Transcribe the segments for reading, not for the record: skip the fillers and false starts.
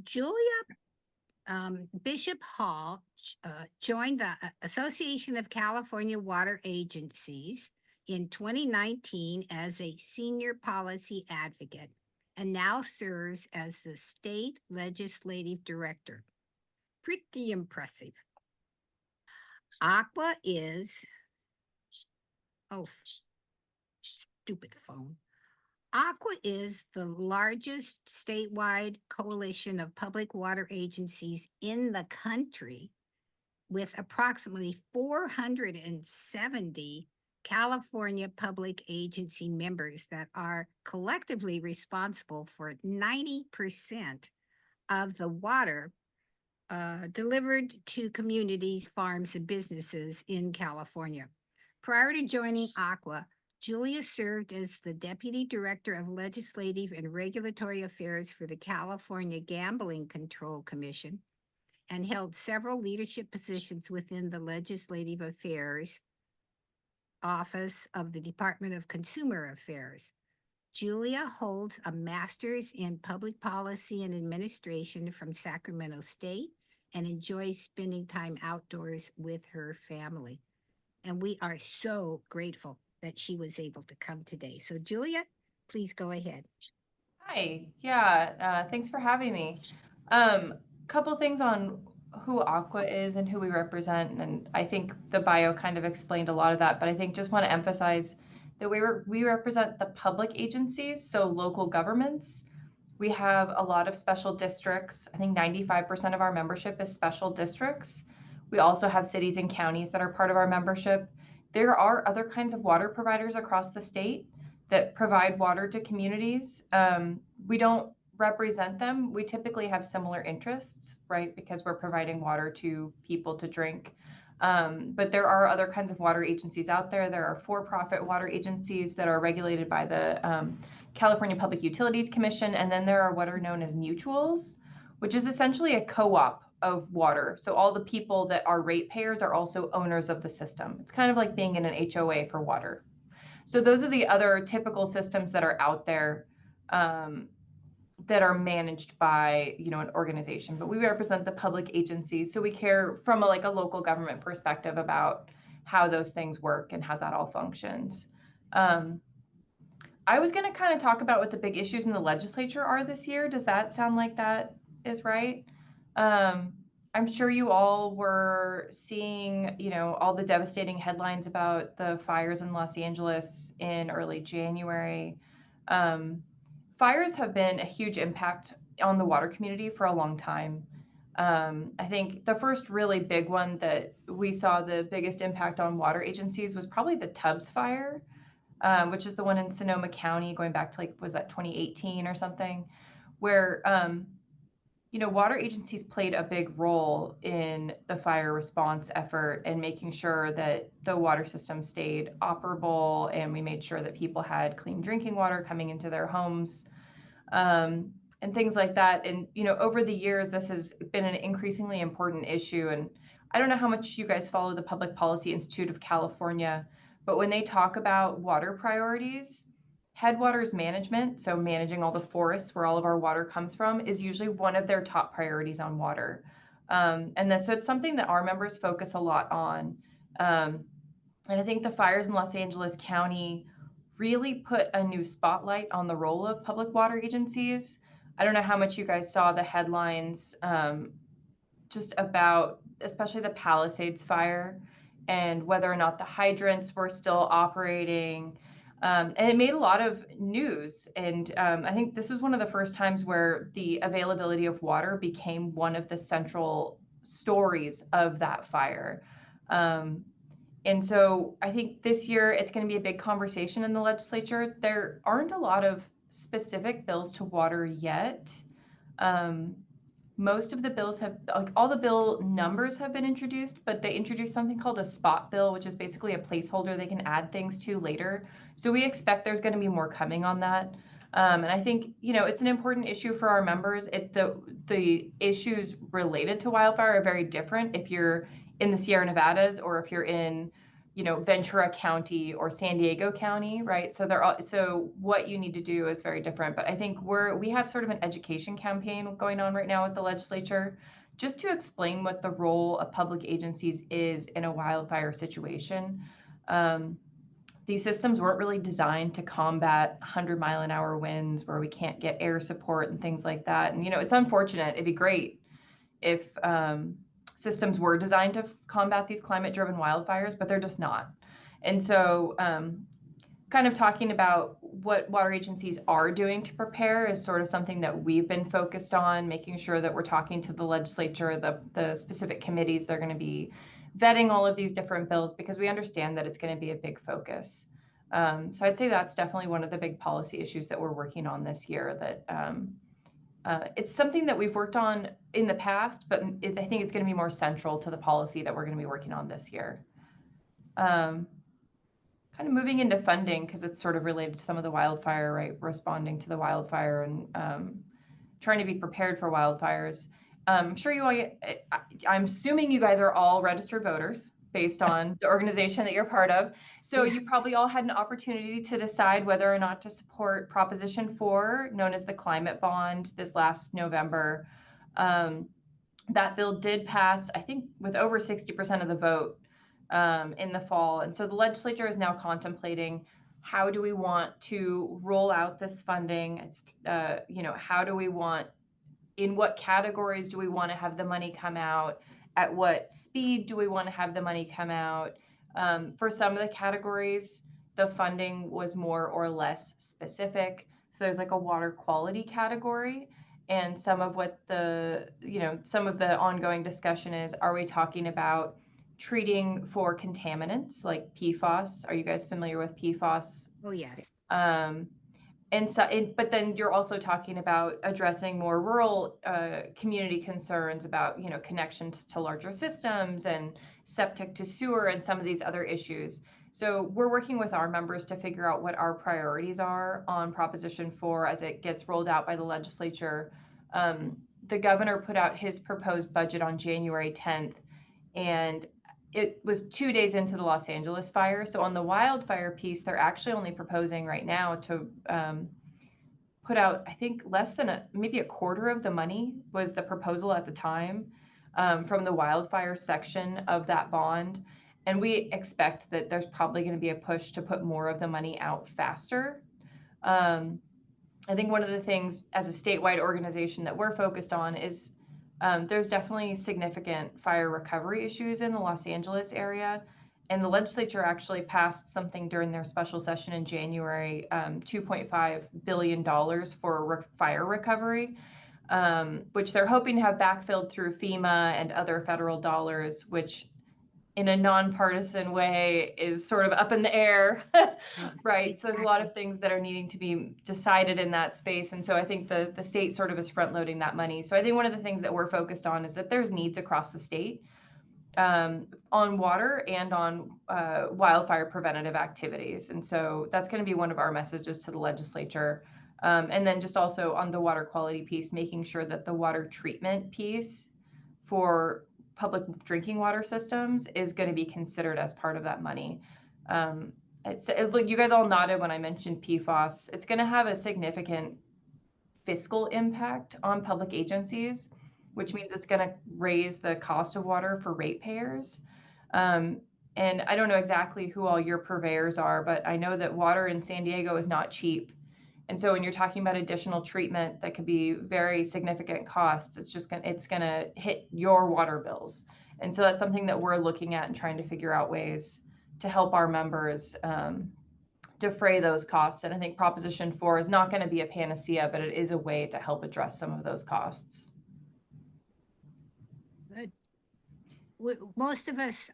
Julia Bishop Hall joined the Association of California Water Agencies in 2019 as a senior policy advocate and now serves as the state legislative director. Pretty impressive. ACWA is, stupid phone. ACWA is the largest statewide coalition of public water agencies in the country, with approximately 470 California public agency members that are collectively responsible for 90% of the water delivered to communities, farms, and businesses in California. Prior to joining ACWA, Julia served as the Deputy Director of Legislative and Regulatory Affairs for the California Gambling Control Commission and held several leadership positions within the Legislative Affairs Office of the Department of Consumer Affairs. Julia holds a master's in public policy and administration from Sacramento State and enjoys spending time outdoors with her family. And we are so grateful that she was able to come today. So Julia, please go ahead. Hi, thanks for having me. Couple things on who ACWA is and who we represent, and I think the bio kind of explained a lot of that, but I think just want to emphasize that we represent the public agencies, so local governments. We have a lot of special districts. I think 95% of our membership is special districts. We also have cities and counties that are part of our membership. There are other kinds of water providers across the state that provide water to communities. We don't represent them. We typically have similar interests, right? Because we're providing water to people to drink. But there are other kinds of water agencies out there. There are for-profit water agencies that are regulated by the California Public Utilities Commission. And then there are what are known as mutuals, which is essentially a co-op of water. So all the people that are ratepayers are also owners of the system. It's kind of like being in an HOA for water. So those are the other typical systems that are out there that are managed by, an organization. But we represent the public agencies, so we care from a local government perspective about how those things work and how that all functions. I was going to kind of talk about what the big issues in the legislature are this year. Does that sound like that is right? I'm sure you all were seeing, all the devastating headlines about the fires in Los Angeles in early January. Fires have been a huge impact on the water community for a long time. I think the first really big one that we saw the biggest impact on water agencies was probably the Tubbs fire, which is the one in Sonoma County going back to was that 2018 or something, where water agencies played a big role in the fire response effort and making sure that the water system stayed operable, and we made sure that people had clean drinking water coming into their homes, and things like that. And, over the years, this has been an increasingly important issue. And I don't know how much you guys follow the Public Policy Institute of California, but when they talk about water priorities, headwaters management, so managing all the forests where all of our water comes from, is usually one of their top priorities on water. So it's something that our members focus a lot on. And I think the fires in Los Angeles County really put a new spotlight on the role of public water agencies. I don't know how much you guys saw the headlines just about, especially the Palisades fire, and whether or not the hydrants were still operating. And it made a lot of news. And I think this was one of the first times where the availability of water became one of the central stories of that fire. And so I think this year it's going to be a big conversation in the legislature. There aren't a lot of specific bills to water yet. Most of the bills have, all the bill numbers have been introduced, but they introduced something called a spot bill, which is basically a placeholder they can add things to later. So we expect there's going to be more coming on that. And I think, it's an important issue for our members. The issues related to wildfire are very different if you're in the Sierra Nevadas or if you're in, Ventura County or San Diego County, right? So what you need to do is very different. But I think we have sort of an education campaign going on right now with the legislature, just to explain what the role of public agencies is in a wildfire situation. These systems weren't really designed to combat 100-mile-an-hour winds where we can't get air support and things like that. And it's unfortunate. It'd be great if systems were designed to combat these climate-driven wildfires, but they're just not. And so kind of talking about what water agencies are doing to prepare is sort of something that we've been focused on, making sure that we're talking to the legislature, the specific committees. They're going to be vetting all of these different bills because we understand that it's going to be a big focus. So I'd say that's definitely one of the big policy issues that we're working on this year, that it's something that we've worked on in the past, but I think it's going to be more central to the policy that we're going to be working on this year. Kind of moving into funding, because it's sort of related to some of the wildfire, right? Responding to the wildfire and trying to be prepared for wildfires. I'm assuming you guys are all registered voters based on the organization that you're part of. So Yeah. you probably all had an opportunity to decide whether or not to support Proposition 4, known as the climate bond, this last November. That bill did pass, I think, with over 60% of the vote in the fall. And so the legislature is now contemplating, how do we want to roll out this funding? It's, how do we want, in what categories do we want to have the money come out? At what speed do we want to have the money come out? For some of the categories, the funding was more or less specific. So there's like a water quality category. And some of the ongoing discussion is, are we talking about treating for contaminants like PFAS? Are you guys familiar with PFAS? Oh, yes. But then you're also talking about addressing more rural community concerns about, connections to larger systems and septic to sewer and some of these other issues. So we're working with our members to figure out what our priorities are on Proposition 4 as it gets rolled out by the legislature. The governor put out his proposed budget on January 10th, and it was 2 days into the Los Angeles fire. So on the wildfire piece, they're actually only proposing right now to put out, I think, less than maybe a quarter of the money was the proposal at the time from the wildfire section of that bond. And we expect that there's probably going to be a push to put more of the money out faster. I think one of the things as a statewide organization that we're focused on is there's definitely significant fire recovery issues in the Los Angeles area. And the legislature actually passed something during their special session in January, $2.5 billion for fire recovery, which they're hoping to have backfilled through FEMA and other federal dollars, which in a nonpartisan way is sort of up in the air, right? So there's a lot of things that are needing to be decided in that space. And so I think the state sort of is front loading that money. So I think one of the things that we're focused on is that there's needs across the state on water and on wildfire preventative activities. And so that's going to be one of our messages to the legislature. And then just also on the water quality piece, making sure that the water treatment piece for public drinking water systems is going to be considered as part of that money. You guys all nodded when I mentioned PFAS. It's going to have a significant fiscal impact on public agencies, which means it's going to raise the cost of water for ratepayers. And I don't know exactly who all your purveyors are, but I know that water in San Diego is not cheap. And so when you're talking about additional treatment that could be very significant costs, it's going to hit your water bills. And so that's something that we're looking at and trying to figure out ways to help our members defray those costs. And I think Proposition 4 is not going to be a panacea, but it is a way to help address some of those costs. Good. Most of us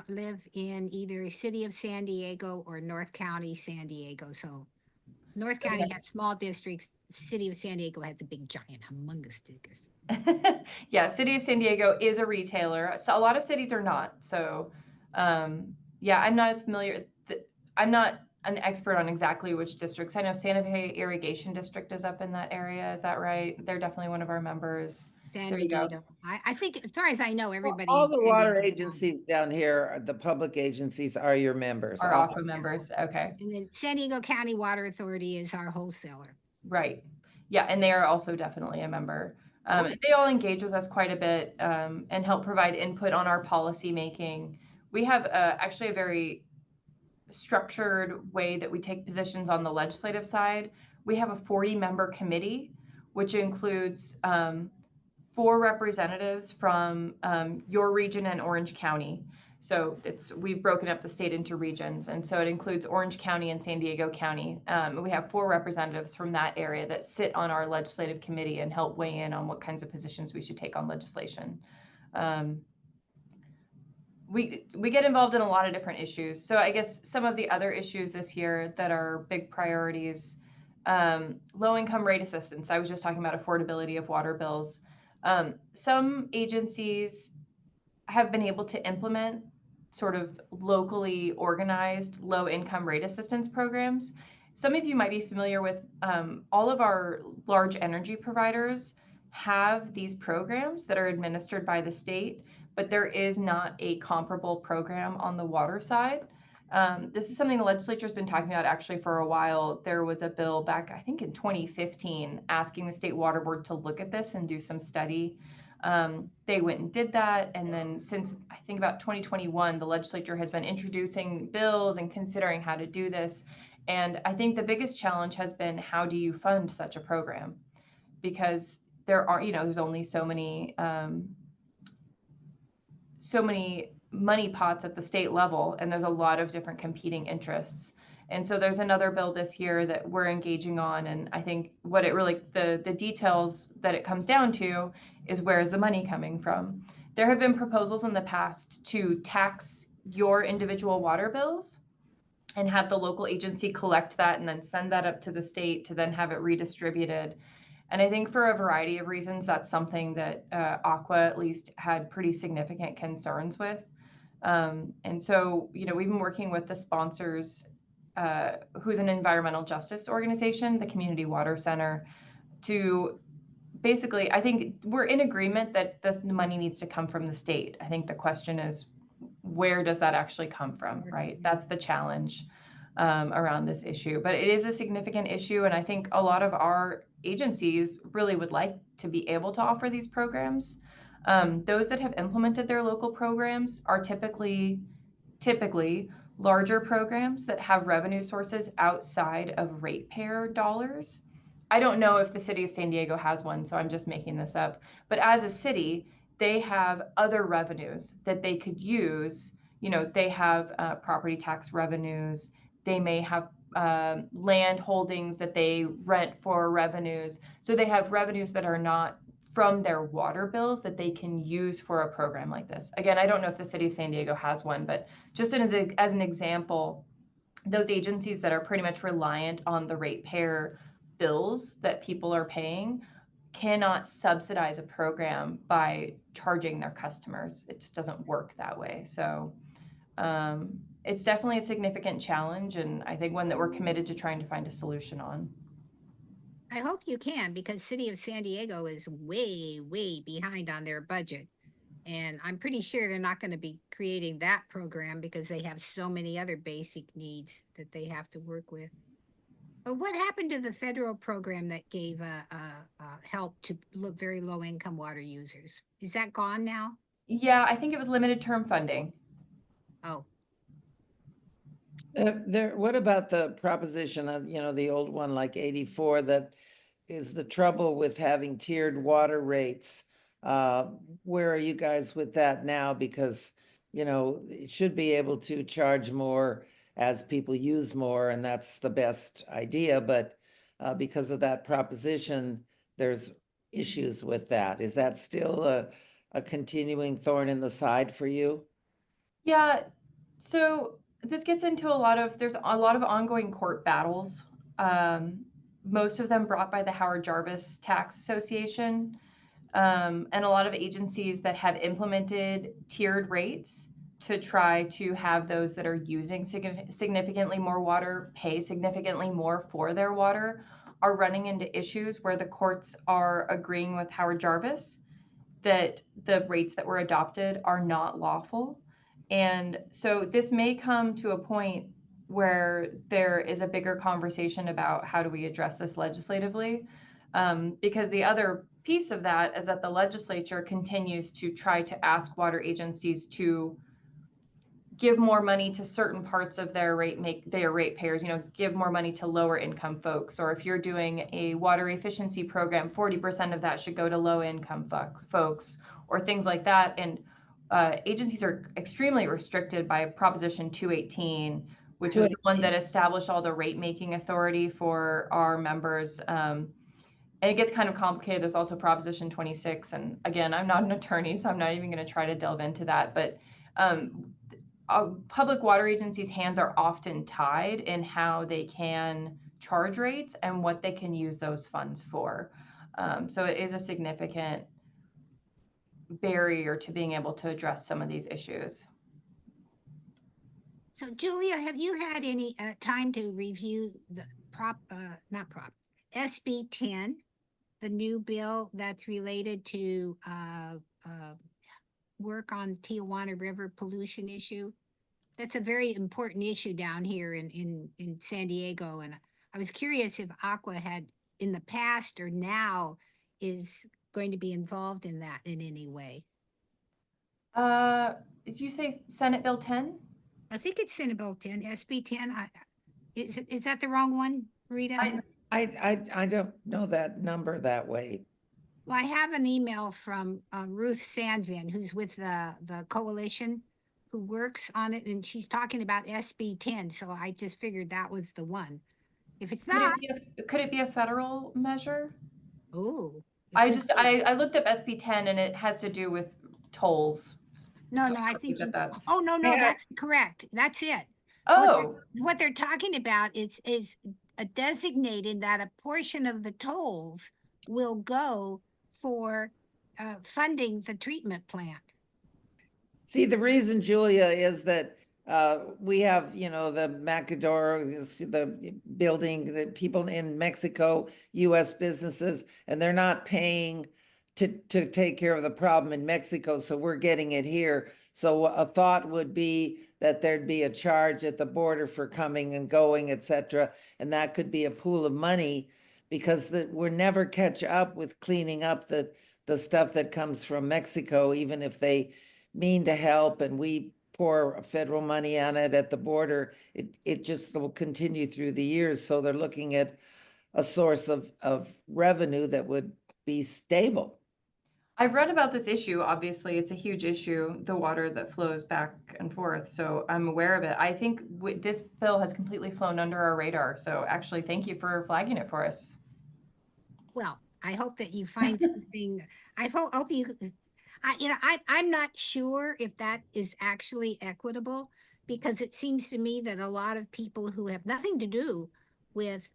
live in either city of San Diego or North County, San Diego. So North County has small districts. City of San Diego has a big, giant, humongous district. Yeah, City of San Diego is a retailer. So a lot of cities are not. So, yeah, I'm not as familiar. I'm not an expert on exactly which districts. I know Santa Fe Irrigation District is up in that area. Is that right? They're definitely one of our members. San There you go. Benito. I think, as far as I know, Well, everybody all in the San water Diego County. agencies down here, the public agencies are your members. Our All ACWA members. Okay. And then San Diego County Water Authority is our wholesaler. Right. Yeah, and they are also definitely a member. Oh, yeah. They all engage with us quite a bit and help provide input on our policy making. We have actually a very structured way that we take positions on the legislative side. We have a 40-member committee, which includes 4 representatives from your region and Orange County. So we've broken up the state into regions, and so it includes Orange County and San Diego County. We have 4 representatives from that area that sit on our legislative committee and help weigh in on what kinds of positions we should take on legislation. We get involved in a lot of different issues. So I guess some of the other issues this year that are big priorities, low income rate assistance. I was just talking about affordability of water bills. Some agencies have been able to implement sort of locally organized low income rate assistance programs. Some of you might be familiar with all of our large energy providers have these programs that are administered by the state, but there is not a comparable program on the water side. This is something the legislature has been talking about actually for a while. There was a bill back, I think in 2015, asking the state water board to look at this and do some study. They went and did that. And then since I think about 2021, the legislature has been introducing bills and considering how to do this. And I think the biggest challenge has been, how do you fund such a program? Because there are, there's only so many money pots at the state level, and there's a lot of different competing interests. And so there's another bill this year that we're engaging on, and I think what it really, the details that it comes down to is, where is the money coming from? There have been proposals in the past to tax your individual water bills and have the local agency collect that and then send that up to the state to then have it redistributed. And I think for a variety of reasons, that's something that ACWA at least had pretty significant concerns with. And so, we've been working with the sponsors, who's an environmental justice organization, the Community Water Center, to basically, I think we're in agreement that this money needs to come from the state. I think the question is, where does that actually come from, right? That's the challenge around this issue. But it is a significant issue, and I think a lot of our agencies really would like to be able to offer these programs. Those that have implemented their local programs are typically larger programs that have revenue sources outside of ratepayer dollars. I don't know if the city of San Diego has one, so I'm just making this up. But as a city, they have other revenues that they could use. They have property tax revenues. They may have land holdings that they rent for revenues. So they have revenues that are not from their water bills that they can use for a program like this. Again, I don't know if the city of San Diego has one, but just as an example, those agencies that are pretty much reliant on the ratepayer bills that people are paying cannot subsidize a program by charging their customers. It just doesn't work that way. So it's definitely a significant challenge, and I think one that we're committed to trying to find a solution on. I hope you can, because City of San Diego is way, way behind on their budget. And I'm pretty sure they're not going to be creating that program because they have so many other basic needs that they have to work with. But what happened to the federal program that gave help to very low income water users? Is that gone now? Yeah, I think it was limited term funding. Oh, What about the proposition of, the old one like 84, that is the trouble with having tiered water rates? Where are you guys with that now? Because, it should be able to charge more as people use more, and that's the best idea. But because of that proposition, there's issues with that. Is that still a continuing thorn in the side for you? Yeah, so this gets into there's a lot of ongoing court battles. Most of them brought by the Howard Jarvis Tax Association, and a lot of agencies that have implemented tiered rates to try to have those that are using significantly more water pay significantly more for their water are running into issues where the courts are agreeing with Howard Jarvis that the rates that were adopted are not lawful. And so this may come to a point where there is a bigger conversation about how do we address this legislatively. Because the other piece of that is that the legislature continues to try to ask water agencies to give more money to certain parts of their ratepayers, give more money to lower income folks. Or if you're doing a water efficiency program, 40% of that should go to low income folks, or things like that. And agencies are extremely restricted by Proposition 218, which was the one that established all the rate making authority for our members. And it gets kind of complicated. There's also Proposition 26. And again, I'm not an attorney, so I'm not even going to try to delve into that. But public water agencies' hands are often tied in how they can charge rates and what they can use those funds for. So it is a significant barrier to being able to address some of these issues. So Julia, have you had any time to review the SB 10, the new bill that's related to work on Tijuana River pollution issue? That's a very important issue down here in San Diego. And I was curious if ACWA had in the past or now is going to be involved in that in any way. Did you say Senate Bill 10? I think it's Senate Bill 10, SB 10. Is that the wrong one, Rita? I don't know that number that way. Well, I have an email from Ruth Sandvin, who's with the coalition, who works on it, and she's talking about SB 10. So I just figured that was the one. If it's not, could it be a federal measure? Oh, I looked up SB 10 and it has to do with tolls. No, So no, I think that's. Oh, no, that's correct. That's it. Oh, what they're talking about is designating that a portion of the tolls will go for funding the treatment plant. See, the reason, Julia, is that we have, the Macador, the building, the people in Mexico, US businesses, and they're not paying to take care of the problem in Mexico, so we're getting it here. So a thought would be that there'd be a charge at the border for coming and going, et cetera, and that could be a pool of money, because we're never catch up with cleaning up the stuff that comes from Mexico, even if they mean to help and we pour federal money on it at the border, it just will continue through the years. So they're looking at a source of revenue that would be stable. I've read about this issue. Obviously, it's a huge issue, the water that flows back and forth. So I'm aware of it. I think this bill has completely flown under our radar. So actually, thank you for flagging it for us. Well, I hope that you find something. I hope you. I'm not sure if that is actually equitable, because it seems to me that a lot of people who have nothing to do with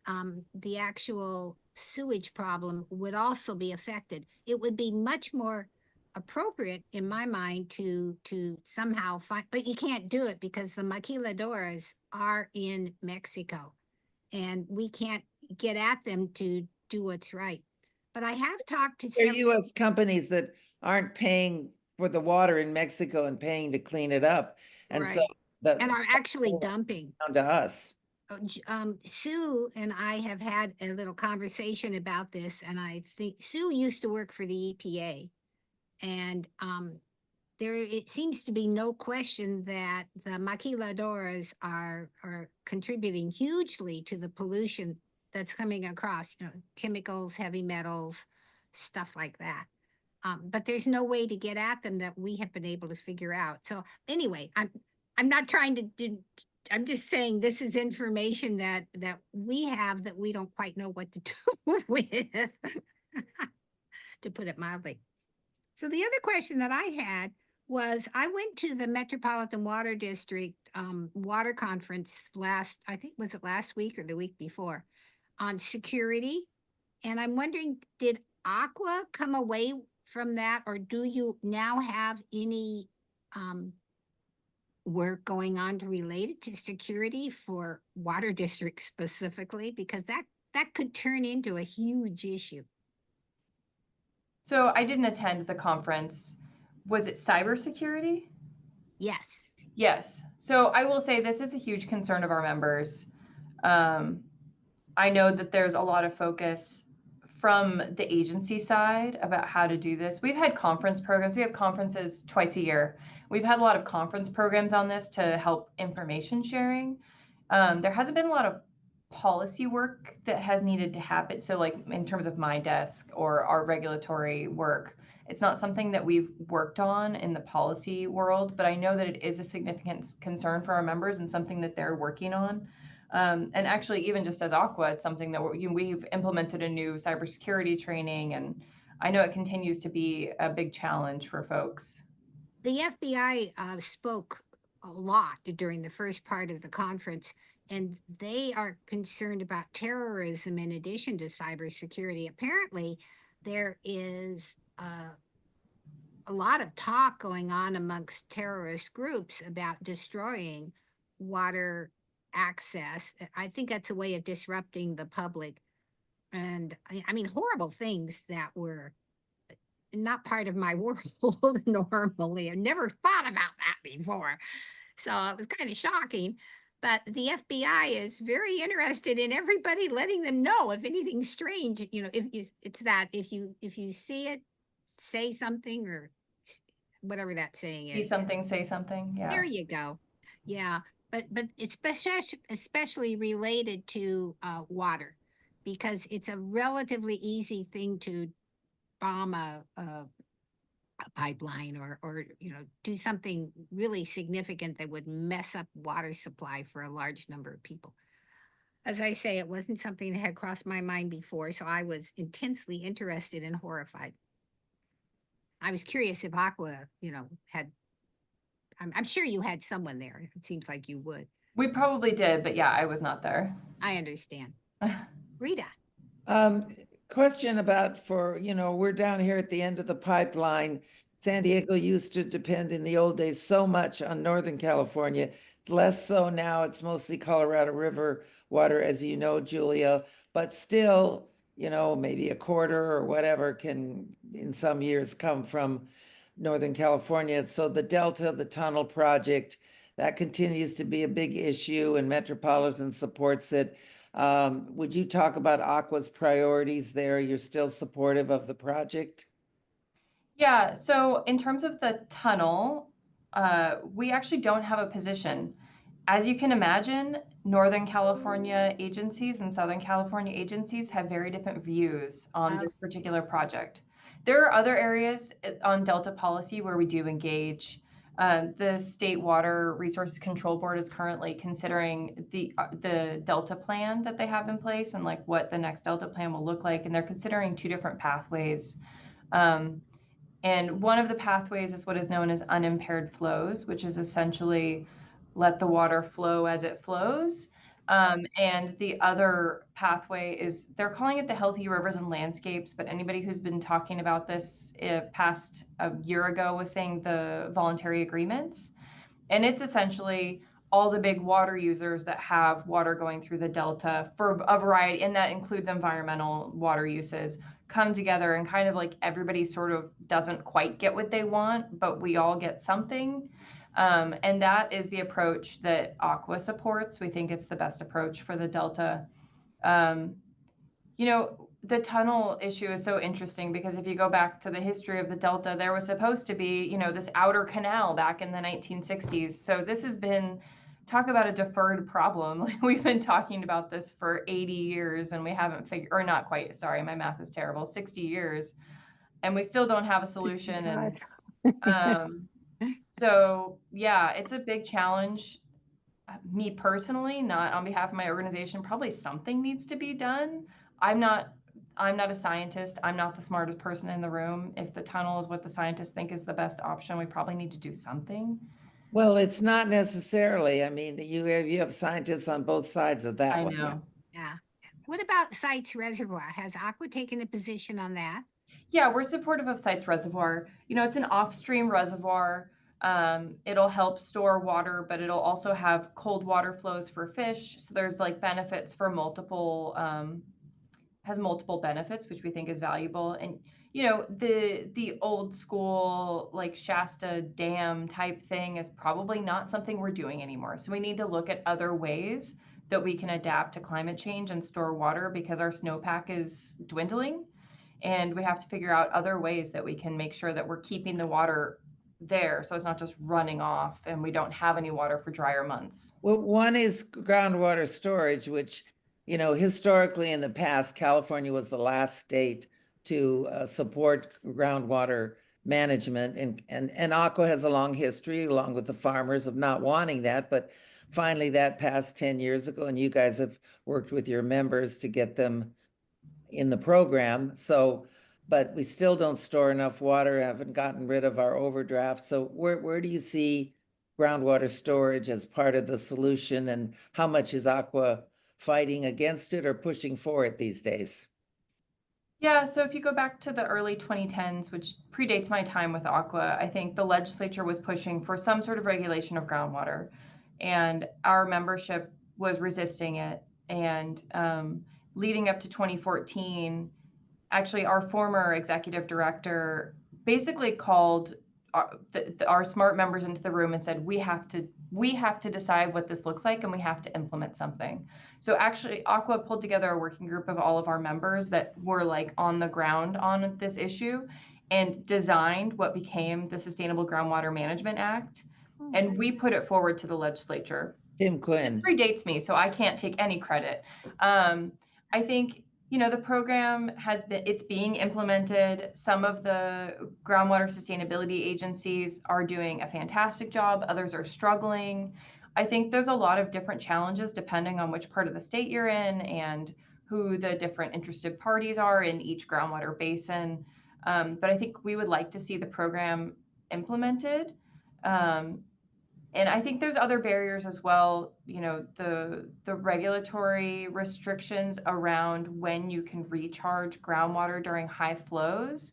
the actual sewage problem would also be affected. It would be much more appropriate in my mind to somehow find, but you can't do it because the maquiladoras are in Mexico and we can't get at them to do what's right. But I have talked to There are several US companies that aren't paying for the water in Mexico and paying to clean it up. And so Right. And are actually dumping. down to us. Sue and I have had a little conversation about this, and I think Sue used to work for the EPA. And it seems to be no question that the maquiladoras are contributing hugely to the pollution that's coming across, chemicals, heavy metals, stuff like that. But there's no way to get at them that we have been able to figure out. So anyway, I'm not trying to do, I'm just saying this is information that we have that we don't quite know what to do with, to put it mildly. So the other question that I had was, I went to the Metropolitan Water District water conference I think was it last week or the week before, on security. And I'm wondering, did ACWA come away from that, or do you now have any work going on related to security for water districts specifically? Because that could turn into a huge issue. So I didn't attend the conference. Was it cybersecurity? Yes. Yes. So I will say this is a huge concern of our members. Um, I know that there's a lot of focus from the agency side about how to do this. We've had conference programs. We have conferences twice a year. We've had a lot of conference programs on this to help information sharing. There hasn't been a lot of policy work that has needed to happen. So like in terms of my desk or our regulatory work, it's not something that we've worked on in the policy world, but I know that it is a significant concern for our members and something that they're working on. And actually, even just as ACWA, it's something that we've implemented a new cybersecurity training, and I know it continues to be a big challenge for folks. The FBI spoke a lot during the first part of the conference, and they are concerned about terrorism in addition to cybersecurity. Apparently, there is a lot of talk going on amongst terrorist groups about destroying water access. I think that's a way of disrupting the public. And I mean, horrible things that were not part of my world normally. I never thought about that before. So it was kind of shocking. But the FBI is very interested in everybody letting them know if anything's strange. You know, if it's that if you see it, say something or whatever that saying See is. something, say something. Yeah. There you go. Yeah, but it's especially related to water because it's a relatively easy thing to bomb a pipeline or do something really significant that would mess up water supply for a large number of people. As I say, it wasn't something that had crossed my mind before, so I was intensely interested and horrified. I was curious if Aqua, had. I'm sure you had someone there. It seems like you would. We probably did, but yeah, I was not there. I understand. Rita. Question about we're down here at the end of the pipeline. San Diego used to depend in the old days so much on Northern California. Less so now. It's mostly Colorado River water, as you know, Julia. But still, maybe a quarter or whatever can, in some years, come from Northern California. So the Delta, the tunnel project, that continues to be a big issue, and Metropolitan supports it. Would you talk about ACWA's priorities there? You're still supportive of the project? Yeah, so in terms of the tunnel, we actually don't have a position. As you can imagine, Northern California agencies and Southern California agencies have very different views on this particular project. There are other areas on Delta policy where we do engage. The State Water Resources Control Board is currently considering the Delta plan that they have in place and like what the next Delta plan will look like. And they're considering two different pathways. And one of the pathways is what is known as unimpaired flows, which is essentially let the water flow as it flows. And the other pathway is, they're calling it the healthy rivers and landscapes, but anybody who's been talking about this past a year ago was saying the voluntary agreements. And it's essentially all the big water users that have water going through the Delta for a variety, and that includes environmental water uses, come together and kind of like everybody sort of doesn't quite get what they want, but we all get something. And that is the approach that ACWA supports. We think it's the best approach for the Delta. The tunnel issue is so interesting because if you go back to the history of the Delta, there was supposed to be, this outer canal back in the 1960s. So this has been, talk about a deferred problem. Like we've been talking about this for 80 years and we haven't figured, or not quite, sorry, my math is terrible, 60 years. And we still don't have a solution. And so yeah, it's a big challenge. Me personally, not on behalf of my organization, probably something needs to be done. I'm not a scientist. I'm not the smartest person in the room. If the tunnel is what the scientists think is the best option, we probably need to do something. Well, it's not necessarily. I mean, you have scientists on both sides of that I one. know. Yeah. What about Sites Reservoir? Has Aqua taken a position on that? Yeah, we're supportive of Sites Reservoir. It's an off-stream reservoir. It'll help store water, but it'll also have cold water flows for fish. So there's like benefits for multiple, has multiple benefits, which we think is valuable. And you know, the old school like Shasta Dam type thing is probably not something we're doing anymore. So we need to look at other ways that we can adapt to climate change and store water, because our snowpack is dwindling, and we have to figure out other ways that we can make sure that we're keeping the water there so it's not just running off and we don't have any water for drier months. Well, one is groundwater storage, which, you know, historically in the past, California was the last state to support groundwater management, and ACWA has a long history, along with the farmers, of not wanting that. But finally, that passed 10 years ago, and you guys have worked with your members to get them in the program. So, but we still don't store enough water, haven't gotten rid of our overdraft. So where do you see groundwater storage as part of the solution, and how much is ACWA fighting against it or pushing for it these days? Yeah, so if you go back to the early 2010s, which predates my time with ACWA, I think the legislature was pushing for some sort of regulation of groundwater, and our membership was resisting it. And leading up to 2014, actually our former executive director basically called our smart members into the room and said, we have to decide what this looks like, and we have to implement something. So actually ACWA pulled together a working group of all of our members that were like on the ground on this issue, and designed what became the Sustainable Groundwater Management Act. And we put it forward to the legislature. Tim Quinn. This predates me, so I can't take any credit. I think, you know, the program it's being implemented. Some of the groundwater sustainability agencies are doing a fantastic job. Others are struggling. I think there's a lot of different challenges depending on which part of the state you're in and who the different interested parties are in each groundwater basin. But I think we would like to see the program implemented. And I think there's other barriers as well. You know, the regulatory restrictions around when you can recharge groundwater during high flows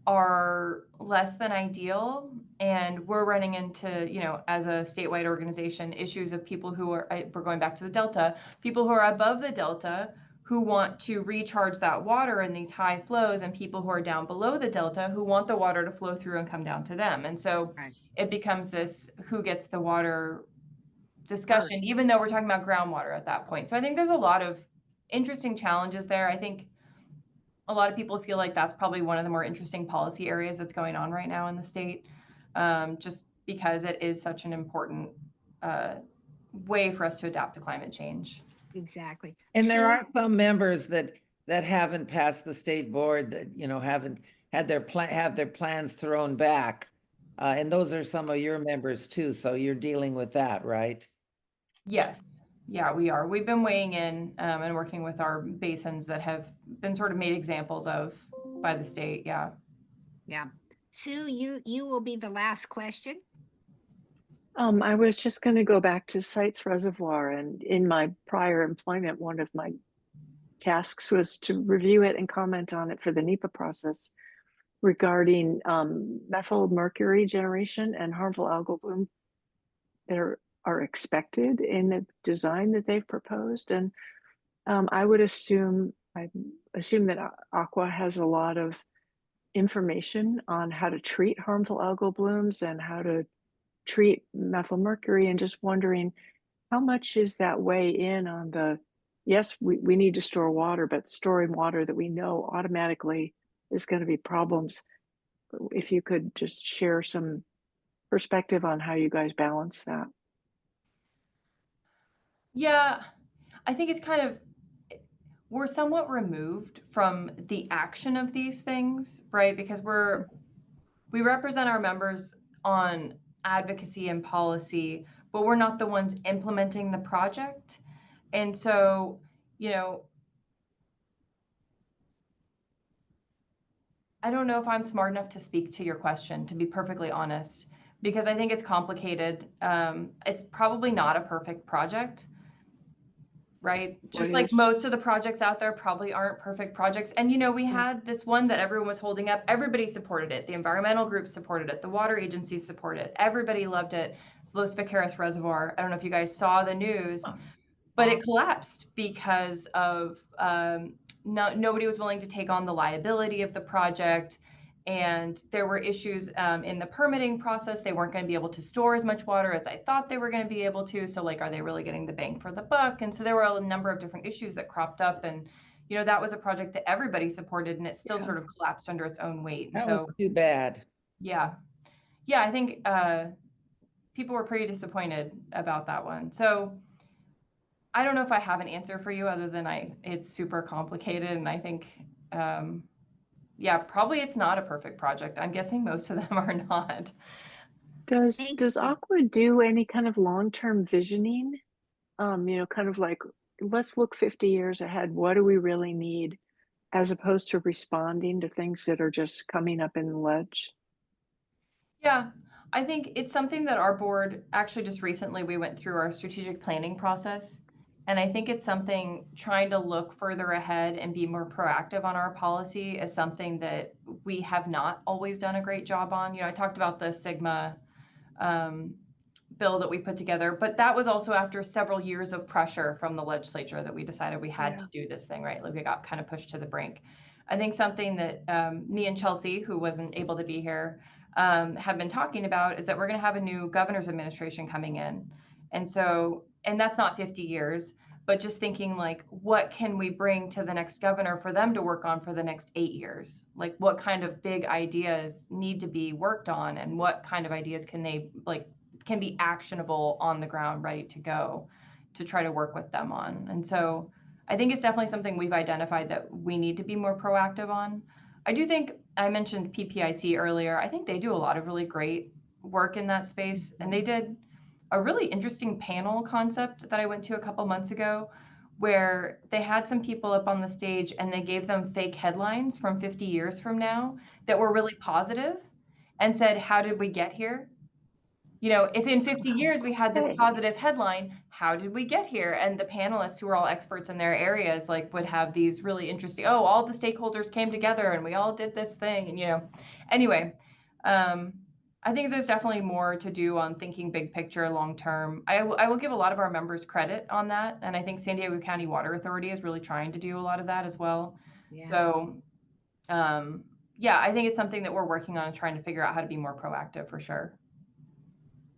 are less than ideal. And we're running into, you know, as a statewide organization, issues of people who are, we're going back to the Delta, people who are above the Delta who want to recharge that water in these high flows, and people who are down below the Delta who want the water to flow through and come down to them. And so it becomes this who gets the water discussion, even though we're talking about groundwater at that point. So I think there's a lot of interesting challenges there. I think a lot of people feel like that's probably one of the more interesting policy areas that's going on right now in the state, just because it is such an important way for us to adapt to climate change. Exactly. And there Sue? are some members that haven't passed the state board, that, you know, haven't had their plans thrown back. And those are some of your members too. So you're dealing with that, right? Yes. Yeah, we are. We've been weighing in and working with our basins that have been sort of made examples of by the state. Yeah. Yeah. Sue, you will be the last question. I was just going to go back to Sites Reservoir, and in my prior employment, one of my tasks was to review it and comment on it for the NEPA process regarding methyl mercury generation and harmful algal bloom that are expected in the design that they've proposed. And I assume that ACWA has a lot of information on how to treat harmful algal blooms and how to treat methyl mercury, and just wondering how much is that weigh in on the, yes, we need to store water, but storing water that we know automatically is going to be problems. If you could just share some perspective on how you guys balance that. Yeah, I think it's kind of, we're somewhat removed from the action of these things, right? Because we represent our members on advocacy and policy, but we're not the ones implementing the project. And so, you know, I don't know if I'm smart enough to speak to your question, to be perfectly honest, because I think it's complicated. It's probably not a perfect project. right? What Just like is? most of the projects out there probably aren't perfect projects. And, we had this one that everyone was holding up. Everybody supported it. The environmental groups supported it. The water agencies supported it. Everybody loved it. It's Los Vaqueros Reservoir. I don't know if you guys saw the news, but it collapsed because of nobody was willing to take on the liability of the project. And there were issues in the permitting process. They weren't going to be able to store as much water as I thought they were going to be able to. So like, are they really getting the bang for the buck? And so there were a number of different issues that cropped up. And, that was a project that everybody supported, and it still Yeah. sort of collapsed under its own weight. And That so, was too bad. yeah. Yeah, I think people were pretty disappointed about that one. So I don't know if I have an answer for you other than it's super complicated. And I think, yeah, probably it's not a perfect project. I'm guessing most of them are not. Does Thank you. ACWA do any kind of long-term visioning? Kind of like, let's look 50 years ahead. What do we really need? As opposed to responding to things that are just coming up in the ledge. Yeah, I think it's something that our board actually just recently we went through our strategic planning process. And I think it's something trying to look further ahead and be more proactive on our policy is something that we have not always done a great job on. I talked about the Sigma bill that we put together, but that was also after several years of pressure from the legislature that we decided we had to do this thing, right? Like we got kind of pushed to the brink. I think something that me and Chelsea, who wasn't able to be here, have been talking about is that we're going to have a new governor's administration coming in. And so, and that's not 50 years, but just thinking like, what can we bring to the next governor for them to work on for the next 8 years? Like what kind of big ideas need to be worked on, and what kind of ideas can be actionable on the ground, ready to go, to try to work with them on. And so I think it's definitely something we've identified that we need to be more proactive on. I do think I mentioned PPIC earlier. I think they do a lot of really great work in that space. And they did a really interesting panel concept that I went to a couple months ago, where they had some people up on the stage and they gave them fake headlines from 50 years from now that were really positive and said, how did we get here? If in 50 years we had this positive headline, how did we get here? And the panelists, who are all experts in their areas, would have these really interesting, all the stakeholders came together and we all did this thing. And, anyway, I think there's definitely more to do on thinking big picture, long term. I will give a lot of our members credit on that. And I think San Diego County Water Authority is really trying to do a lot of that as well. Yeah. So, yeah, I think it's something that we're working on and trying to figure out how to be more proactive for sure.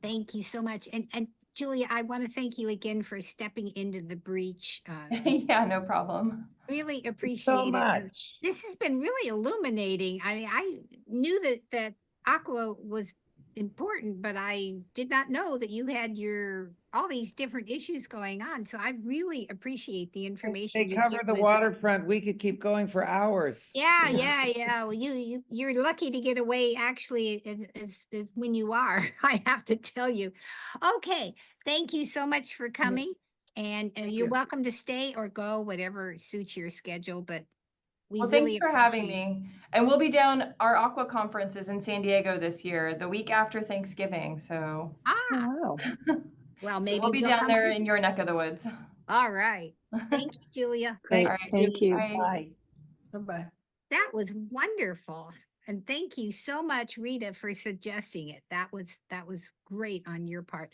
Thank you so much. And Julia, I want to thank you again for stepping into the breach. Yeah, no problem. Really So appreciate it. And much. this has been really illuminating. I mean, I knew that ACWA was important, but I did not know that you had all these different issues going on. So I really appreciate the information They you've cover given the us. waterfront. We could keep going for hours. Yeah. Well, you're lucky to get away actually as when you are, I have to tell you. Okay, thank you so much for coming. And Thank you're you. welcome to stay or go, whatever suits your schedule, but we Well, thanks really for having appreciate. me. And we'll be down, our ACWA conference is in San Diego this year, the week after Thanksgiving. So Oh, Ah, wow. well, so maybe we'll be we'll down come there visit. in your neck of the woods. All right. Thank you, Julia. Great. All right. Thank you. Bye. Bye. Bye-bye. That was wonderful. And thank you so much, Rita, for suggesting it. That was great on your part.